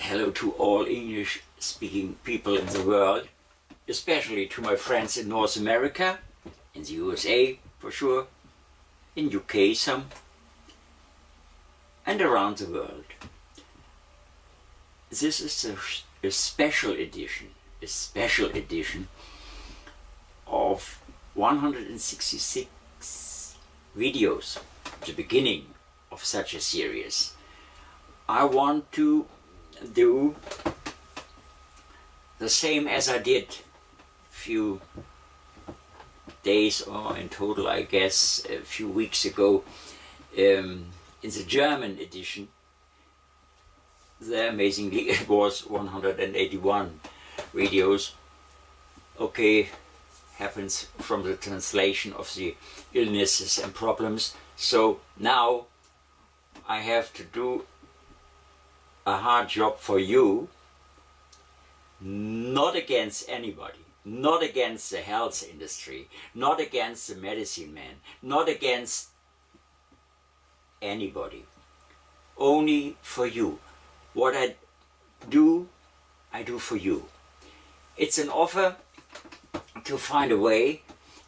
Hello to all English-speaking people in the world, especially to my friends in North America, in the USA for sure, in UK some, and around the world. This is a special edition of 166 videos, the beginning of such a series. I want to do the same as I did a few days, or in total I guess a few weeks ago, in the German edition. There amazingly it was 181 videos. Okay, happens from the translation of the illnesses and problems. So now I have to do a hard job for you, not against anybody, not against the health industry, not against the medicine man, not against anybody, only for you. What I do for you. It's an offer to find a way,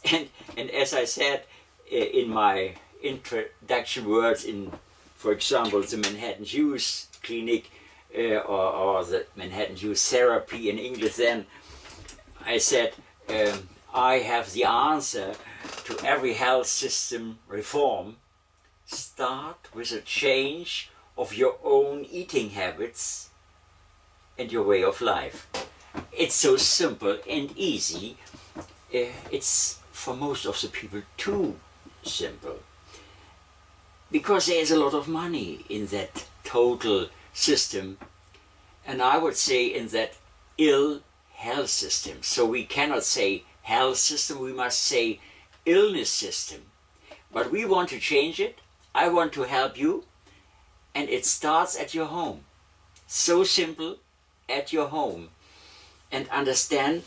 and as I said in my introduction words in, for example, the Manhattan Hughes Clinic or the Manhattan Hughes Therapy in English, then I said I have the answer to every health system reform. Start with a change of your own eating habits and your way of life. It's so simple and easy. It's for most of the people too simple, because there is a lot of money in that total system, and I would say in that ill health system. So we cannot say health system, we must say illness system. But we want to change it. I want to help you, and it starts at your home. So simple, at your home, and understand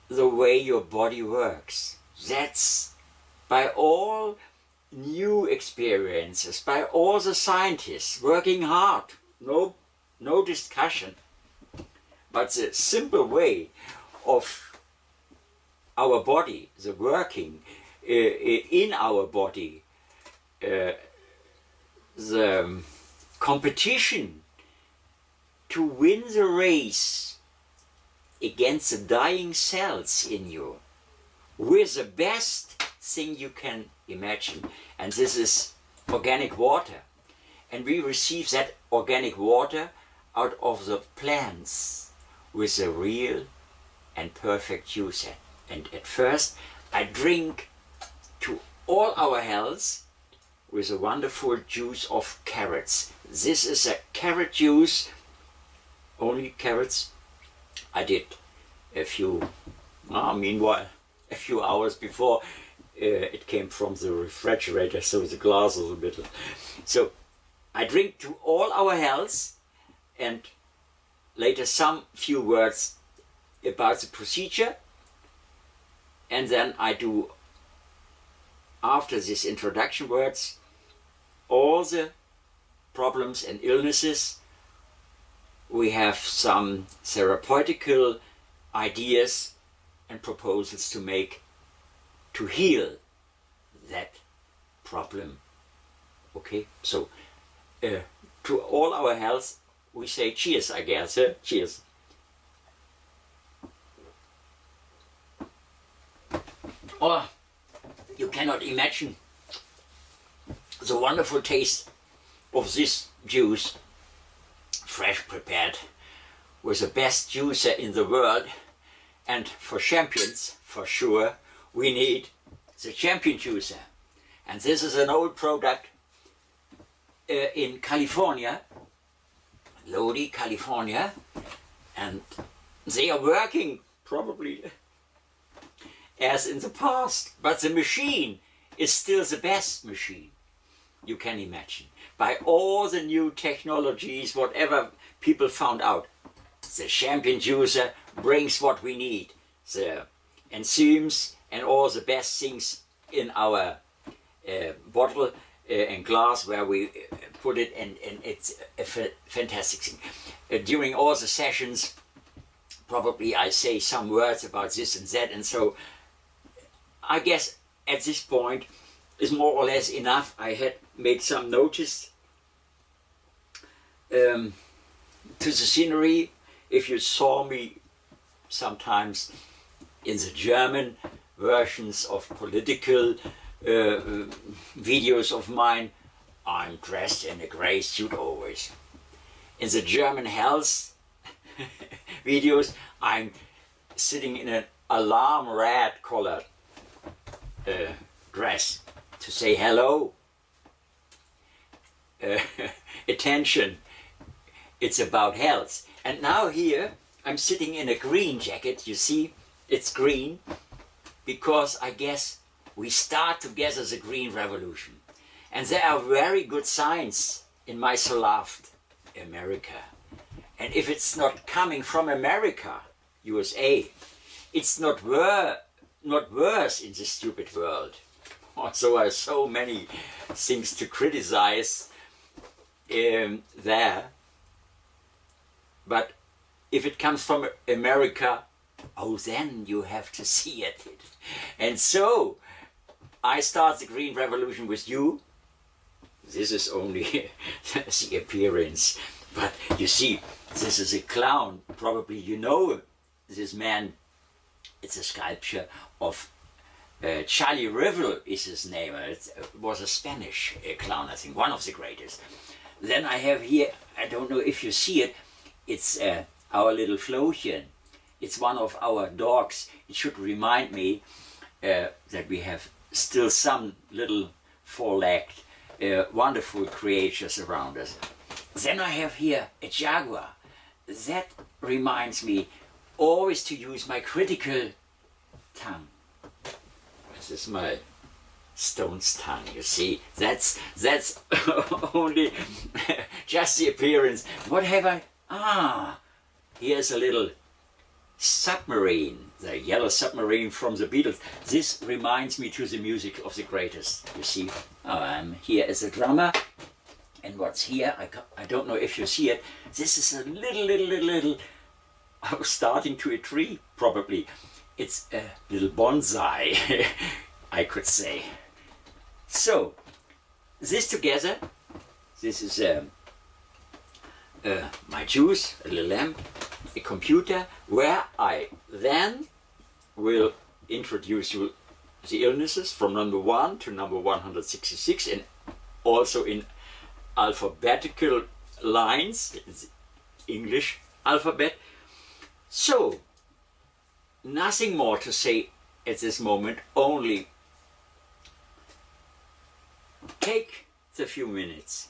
the way your body works. That's by all new experiences, by all the scientists working hard, no discussion. But the simple way of our body, the working in our body, the competition to win the race against the dying cells in you with the best thing you can imagine, and this is organic water. And we receive that organic water out of the plants with a real and perfect juice. And at first I drink to all our health with a wonderful juice of carrots. This is a carrot juice, only carrots. I did a few, meanwhile, a few hours before it came from the refrigerator, so the glass is a bit. So I drink to all our health, and later some few words about the procedure, and then I do, after these introduction words, all the problems and illnesses. We have some therapeutical ideas and proposals to make to heal that problem. Okay, so to all our health we say cheers, I guess. Cheers. Oh, you cannot imagine the wonderful taste of this juice, fresh prepared with the best juicer in the world. And for champions, for sure, we need the champion juicer. And this is an old product in California, Lodi, California, and they are working probably as in the past, but the machine is still the best machine you can imagine. By all the new technologies, whatever people found out, the champion juicer brings what we need, the enzymes and all the best things in our bottle and glass where we put it, and it's a fantastic thing. During all the sessions, probably I say some words about this and that, and so I guess at this point is more or less enough. I had made some notice to the scenery. If you saw me sometimes in the German versions of political videos of mine, I'm dressed in a grey suit always. In the German health videos, I'm sitting in an alarm red colored dress to say hello, attention, it's about health. And now here I'm sitting in a green jacket, you see, it's green, because I guess we start together the green revolution. And there are very good signs in my so loved America. And if it's not coming from America, USA, it's not worse in this stupid world. Also, there are so many things to criticize there. But if it comes from America, oh, then you have to see it. And so, I start the Green Revolution with you. This is only the appearance. But you see, this is a clown. Probably you know this man. It's a sculpture of Charlie Rivel is his name. It was a Spanish clown, I think, one of the greatest. Then I have here, I don't know if you see it, it's our little Flochen. It's one of our dogs. It should remind me that we have still some little four-legged, wonderful creatures around us. Then I have here a jaguar. That reminds me always to use my critical tongue. This is my stone's tongue, you see. That's only just the appearance. What have I? Ah, here's a little submarine, the yellow submarine from the Beatles. This reminds me to the music of the greatest, you see. I'm here as a drummer, and what's here, I don't know if you see it, this is a little starting to a tree, probably. It's a little bonsai, I could say. So, this together, this is my juice, a little lamp, a computer, where I then will introduce you the illnesses from number 1 to number 166, and also in alphabetical lines, it's English alphabet. So, nothing more to say at this moment, only take the few minutes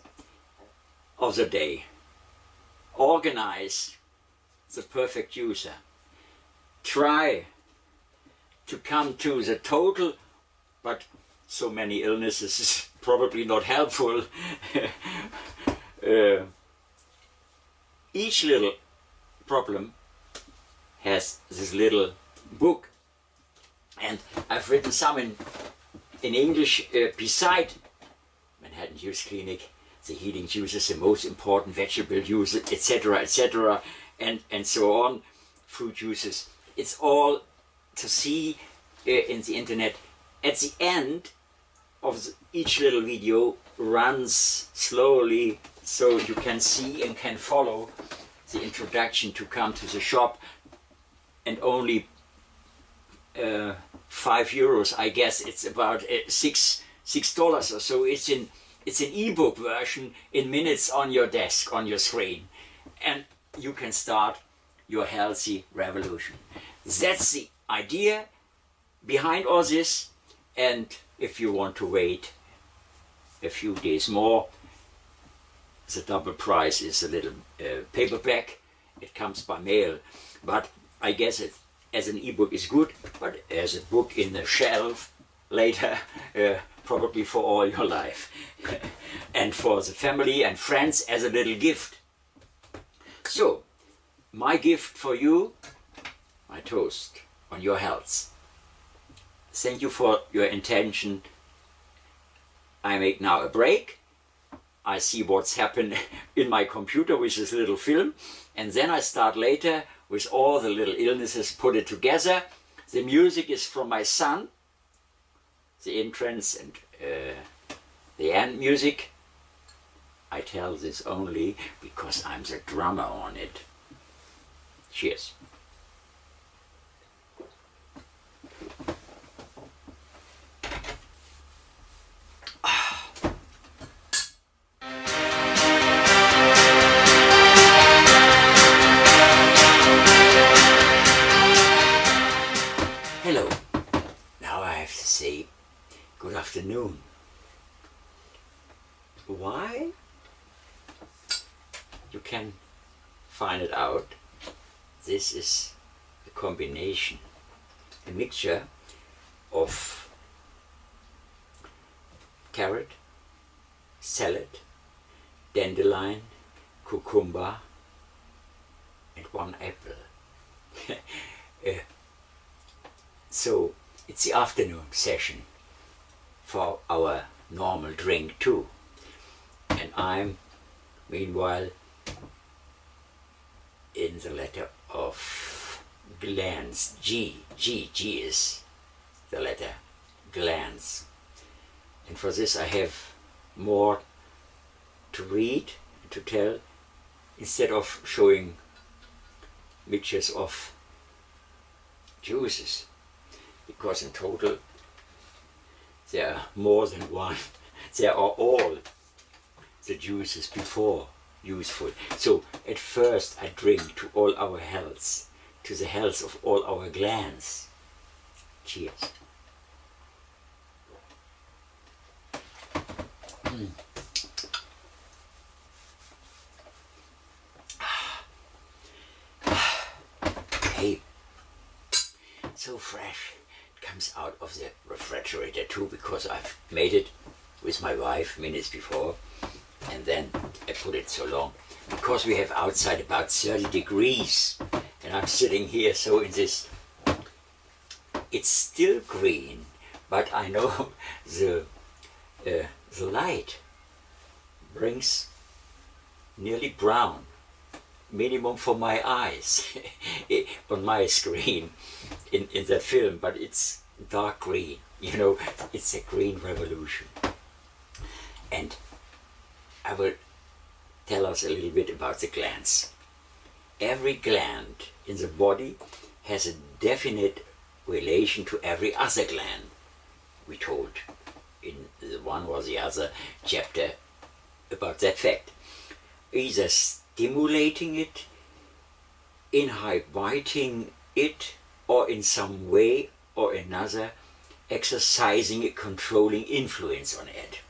of the day, organize the perfect user, try to come to the total, but so many illnesses is probably not helpful. Each little problem has this little book, and I've written some in English beside Manhattan Juice Clinic, the healing juices, the most important vegetable juices, etc., etc., and so on, fruit juices. It's all to see in the internet. At the end of each little video runs slowly, so you can see and can follow the introduction to come to the shop, and only €5, I guess. It's about $6 or so. It's an ebook version in minutes on your desk, on your screen, and you can start your healthy revolution. That's the idea behind all this. And if you want to wait a few days more, the double price is a little paperback. It comes by mail, but I guess it as an ebook is good, but as a book in the shelf later, probably for all your life. And for the family and friends as a little gift. So, my gift for you, my toast on your health. Thank you for your intention I make now a break. I see what's happened in my computer with this little film, and then I start later with all the little illnesses, put it together. The music is from my son, the entrance and the end music. I tell this only because I'm the drummer on it. Cheers. Hello. Now I have to say good afternoon. Why? You can find it out. This is a combination, a mixture of carrot, salad, dandelion, cucumber, and 1 apple. So it's the afternoon session for our normal drink too. And I'm meanwhile in the letter of glands. G is the letter glands. And for this I have more to read, to tell, instead of showing mixtures of juices, because in total there are more than one. There are all the juices before useful. So at first I drink to all our health, to the health of all our glands. Cheers. Hey, so fresh. It comes out of the refrigerator too, because I've made it with my wife minutes before, and then I put it so long because we have outside about 30 degrees, and I'm sitting here so in this. It's still green, but I know the light brings nearly brown, minimum for my eyes on my screen in that film, but it's dark green, you know, it's a green revolution. And I will tell us a little bit about the glands. Every gland in the body has a definite relation to every other gland, we told in the one or the other chapter about that fact. Either stimulating it, inhibiting it, or in some way or another exercising a controlling influence on it.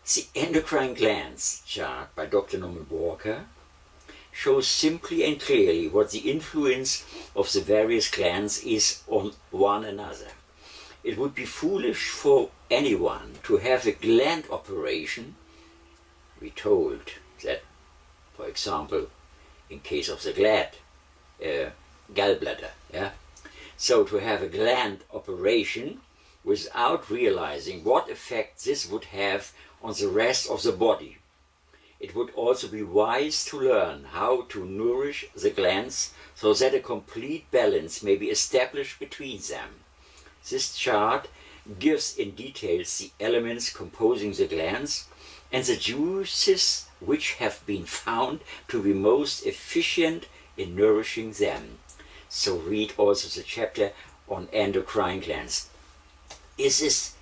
The Endocrine Glands Chart by Dr. Norman Walker shows simply and clearly what the influence of the various glands is on one another. It would be foolish for anyone to have a gland operation. We told that, for example, in case of the gallbladder, yeah? So to have a gland operation without realizing what effect this would have on the rest of the body. It would also be wise to learn how to nourish the glands so that a complete balance may be established between them. This chart gives in details the elements composing the glands and the juices which have been found to be most efficient in nourishing them. So read also the chapter on endocrine glands. This is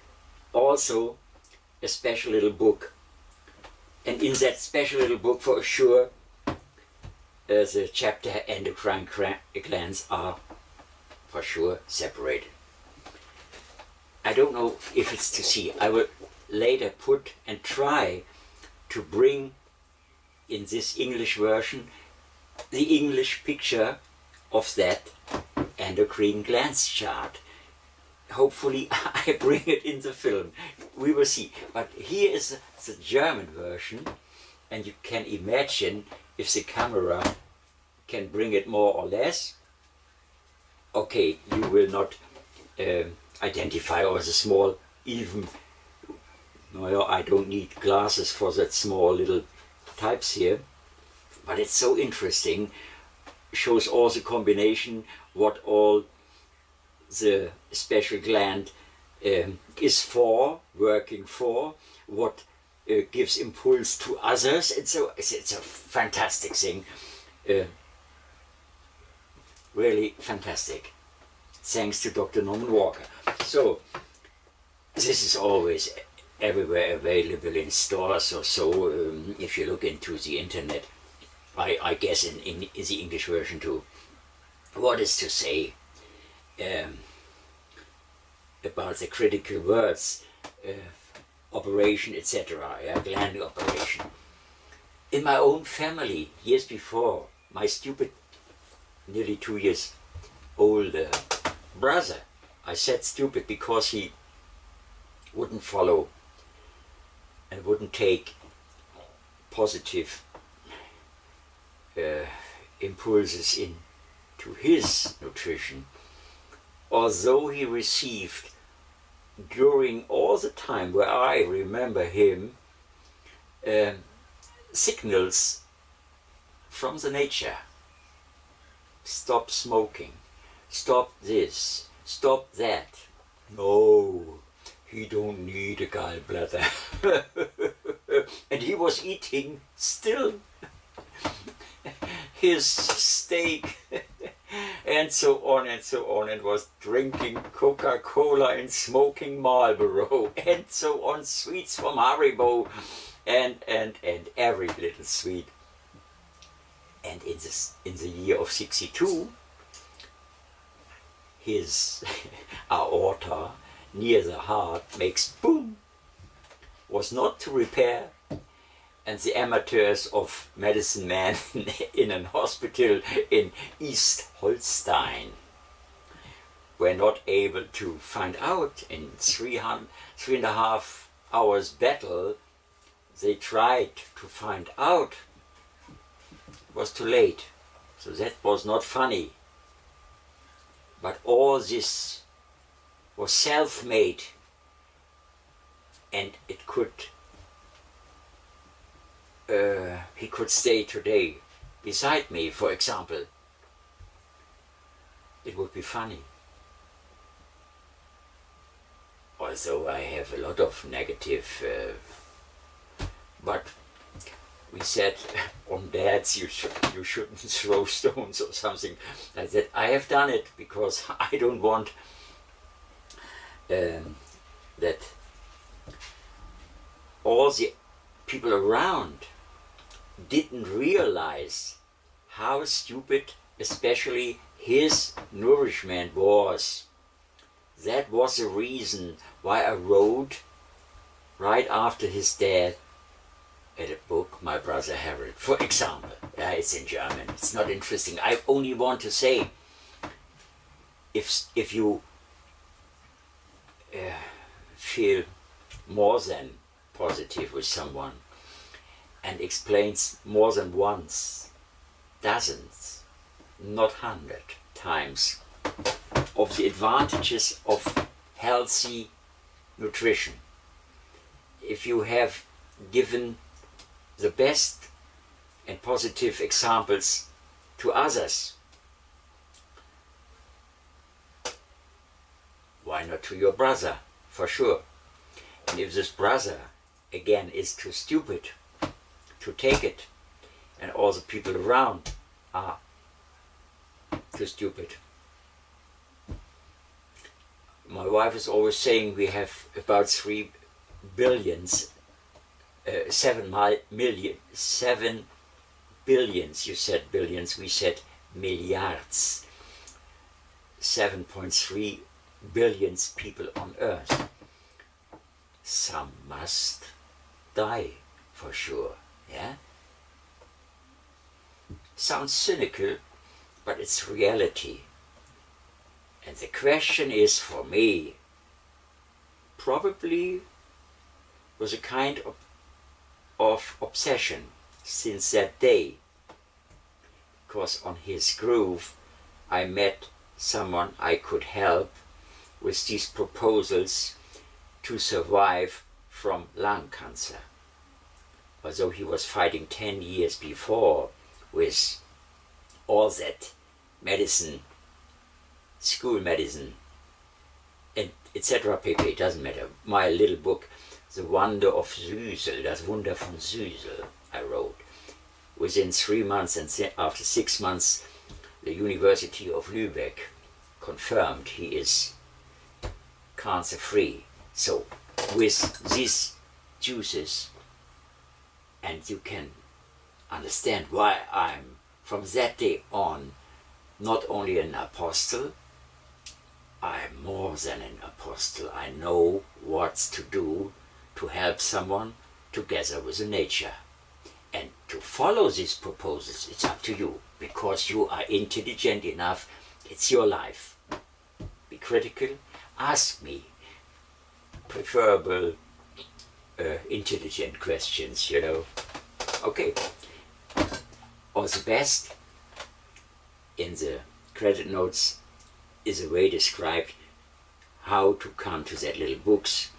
also a special little book, and in that special little book, for sure, the chapter endocrine glands are for sure separated. I don't know if it's to see. I will later put and try to bring in this English version the English picture of that Endocrine Glands Chart. Hopefully I bring it in the film. We will see. But here is the German version, and you can imagine if the camera can bring it more or less. Okay, you will not identify all the small, even No, I don't need glasses for that small little types here, but it's so interesting. Shows all the combination, what all the special gland is for, working for, what gives impulse to others. It's a fantastic thing, really fantastic. Thanks to Dr. Norman Walker. So this is always everywhere available in stores or so. If you look into the internet, I guess in the English version too. What is to say about the critical words, operation, etc., gland operation. In my own family, years before, my stupid, nearly 2 years old brother, I said stupid because he wouldn't follow and wouldn't take positive impulses into his nutrition, although he received during all the time where I remember him signals from the nature. Stop smoking, stop this, stop that. No, he don't need a gallbladder. And he was eating still his steak and so on, and was drinking Coca-Cola and smoking Marlboro and so on, sweets from Haribo and every little sweet. And in the year of 62, his aorta near the heart makes boom, was not to repair, and the amateurs of medicine men in an hospital in East Holstein were not able to find out. In 3.5 hours battle, they tried to find out. It was too late, so that was not funny. But all this was self-made, and it could he could stay today beside me, for example. It would be funny. Although I have a lot of negative, but we said on dads you shouldn't throw stones or something like that. I have done it because I don't want that all the people around didn't realize how stupid especially his nourishment was. That was the reason why I wrote right after his death a book, My Brother Harold, for example. It's in German, it's not interesting. I only want to say, if you feel more than positive with someone and explains more than once, dozens, not 100 times, of the advantages of healthy nutrition, if you have given the best and positive examples to others, why not to your brother, for sure. And if this brother, again, is too stupid to take it, and all the people around are too stupid. My wife is always saying we have about 7 billions, you said billions, we said milliards, 7.3 billion people on earth. Some must die, for sure, yeah? Sounds cynical, but it's reality. And the question is, for me, probably was a kind of obsession since that day, because on his groove I met someone I could help with these proposals to survive from lung cancer. Although he was fighting 10 years before with all that medicine, school medicine, and etc. pp. It doesn't matter. My little book, The Wonder of Süßel, Das Wunder von Süßel, I wrote. Within 3 months and after 6 months, the University of Lübeck confirmed he is cancer-free. So with these juices, and you can understand why I'm from that day on not only an apostle, I'm more than an apostle. I know what to do to help someone together with the nature. And to follow these proposals, it's up to you, because you are intelligent enough. It's your life. Be critical, ask me preferable intelligent questions, you know. Okay, all the best. In the credit notes is a way described how to come to that little books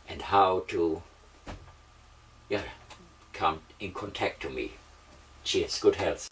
and how to come in contact to me. Cheers, good health.